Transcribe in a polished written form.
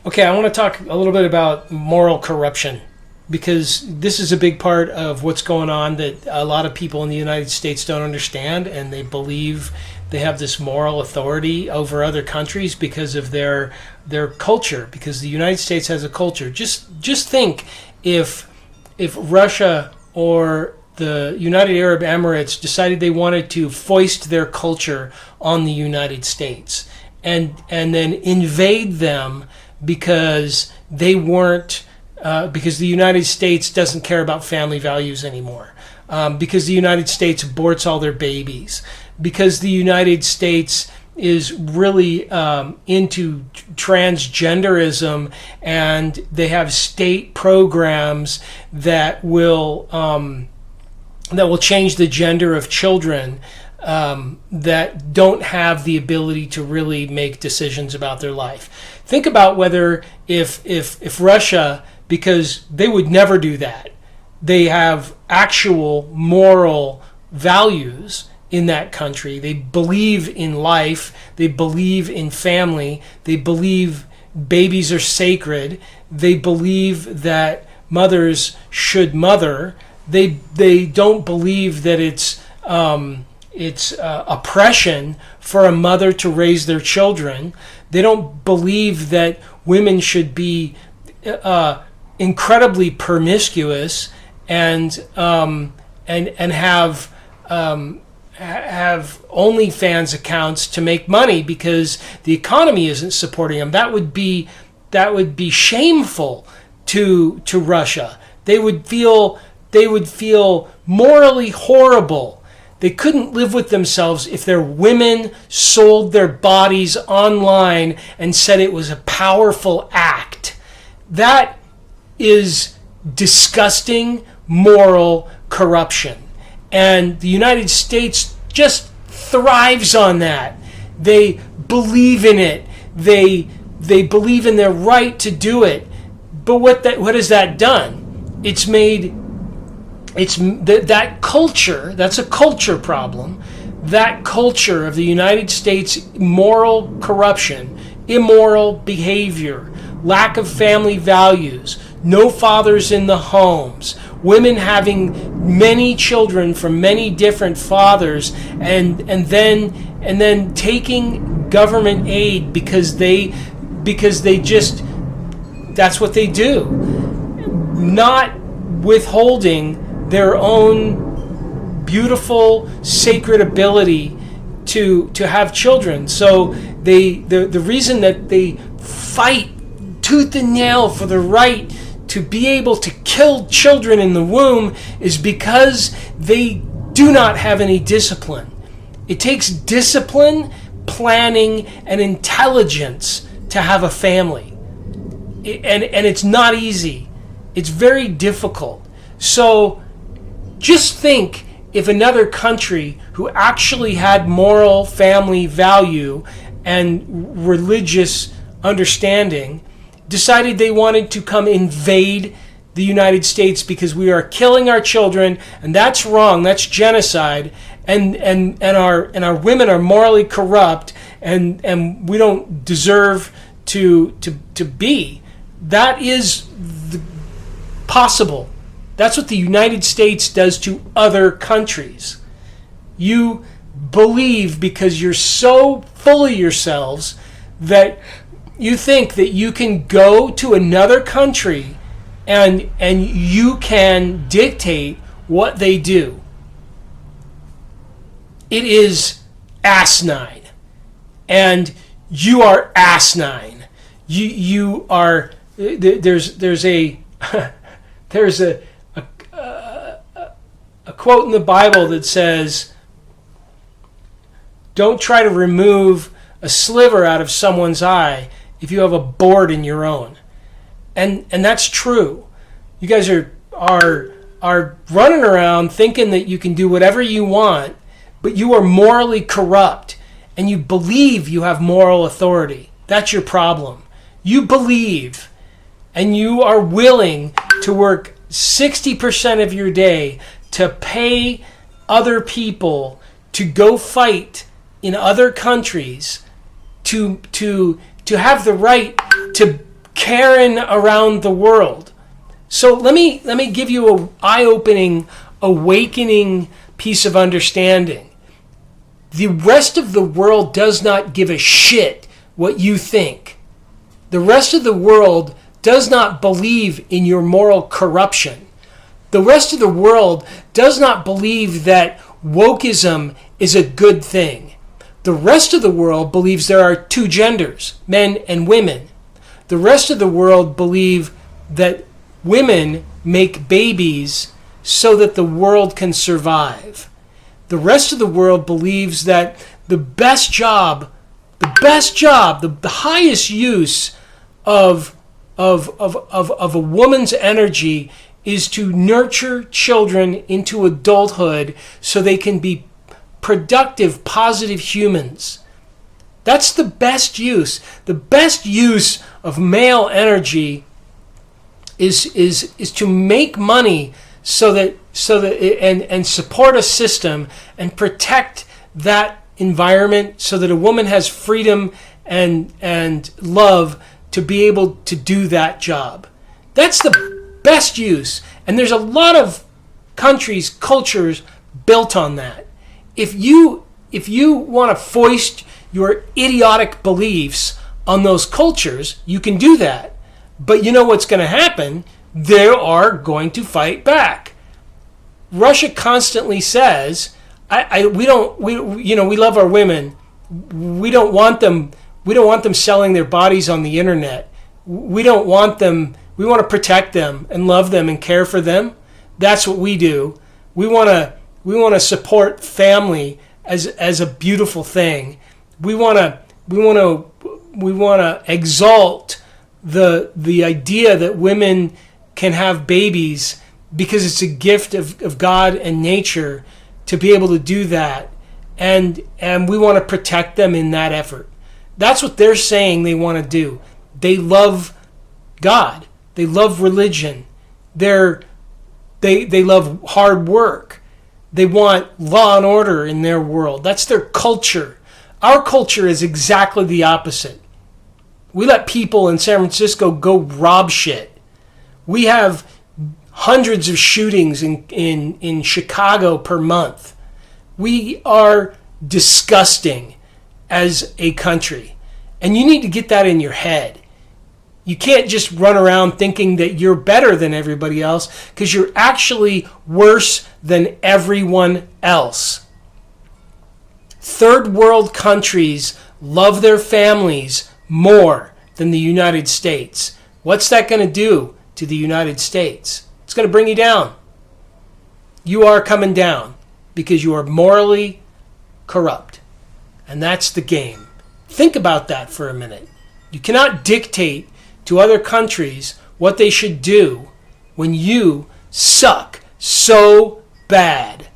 Okay, I want to talk a little bit about moral corruption because this is a big part of what's going on that a lot of people in the United States don't understand, and they believe they have this moral authority over other countries because of their culture, because the United States has a culture. Just think if Russia or the United Arab Emirates decided they wanted to foist their culture on the United States and then invade them because they weren't because the United States doesn't care about family values anymore, because the United States aborts all their babies, because the United States is really into transgenderism, and they have state programs that will change the gender of children, that don't have the ability to really make decisions about their life. Think about whether if Russia, because they would never do that, they have actual moral values in that country. They believe in life. They believe in family. They believe babies are sacred. They believe that mothers should mother. They don't believe that it's oppression for a mother to raise their children. They don't believe that women should be incredibly promiscuous and have OnlyFans accounts to make money because the economy isn't supporting them. That would be shameful to Russia. They would feel morally horrible. They couldn't live with themselves if their women sold their bodies online and said it was a powerful act. That is disgusting moral corruption. And the United States just thrives on that. They believe in it. They believe in their right to do it. But what has that done? That culture, that's a culture problem. That culture of the United States, moral corruption, immoral behavior, lack of family values, no fathers in the homes, women having many children from many different fathers, and then taking government aid because they just, that's what they do, not withholding their own beautiful, sacred ability to have children. So the reason that they fight tooth and nail for the right to be able to kill children in the womb is because they do not have any discipline. It takes discipline, planning, and intelligence to have a family. And it's not easy. It's very difficult. So just think if another country who actually had moral family value and religious understanding decided they wanted to come invade the United States because we are killing our children, and that's wrong, that's genocide, and our women are morally corrupt, and we don't deserve to be. That is possible. That's what the United States does to other countries. You believe, because you're so full of yourselves, that you think that you can go to another country and you can dictate what they do. It is asinine. And you are asinine. You are, there's a quote in the Bible that says, don't try to remove a sliver out of someone's eye if you have a board in your own. And that's true. You guys are running around thinking that you can do whatever you want, but you are morally corrupt and you believe you have moral authority. That's your problem. You believe, and you are willing to work 60% of your day to pay other people to go fight in other countries to have the right to Karen around the world. So let me give you a eye-opening, awakening piece of understanding. The rest of the world does not give a shit what you think. The rest of the world does not believe in your moral corruption. The rest of the world does not believe that wokeism is a good thing. The rest of the world believes there are two genders, men and women. The rest of the world believe that women make babies so that the world can survive. The rest of the world believes that the highest use of a woman's energy is to nurture children into adulthood so they can be productive, positive humans. That's the best use. The best use of male energy is to make money so that and support a system and protect that environment so that a woman has freedom and love to be able to do that job. That's the best use. And there's a lot of countries, cultures built on that. If you want to foist your idiotic beliefs on those cultures, you can do that. But you know what's going to happen? They are going to fight back. Russia constantly says, we love our women. We don't want them selling their bodies on the internet. We don't want them. We want to protect them and love them and care for them. That's what we do. We want to support family as a beautiful thing. We want to exalt the idea that women can have babies because it's a gift of God and nature to be able to do that, and we want to protect them in that effort. That's what they're saying they want to do. They love God. They love religion. They love hard work. They want law and order in their world. That's their culture. Our culture is exactly the opposite. We let people in San Francisco go rob shit. We have hundreds of shootings in Chicago per month. We are disgusting as a country. And you need to get that in your head. You can't just run around thinking that you're better than everybody else, because you're actually worse than everyone else. Third world countries love their families more than the United States. What's that going to do to the United States? It's going to bring you down. You are coming down because you are morally corrupt. And that's the game. Think about that for a minute. You cannot dictate to other countries what they should do when you suck so bad.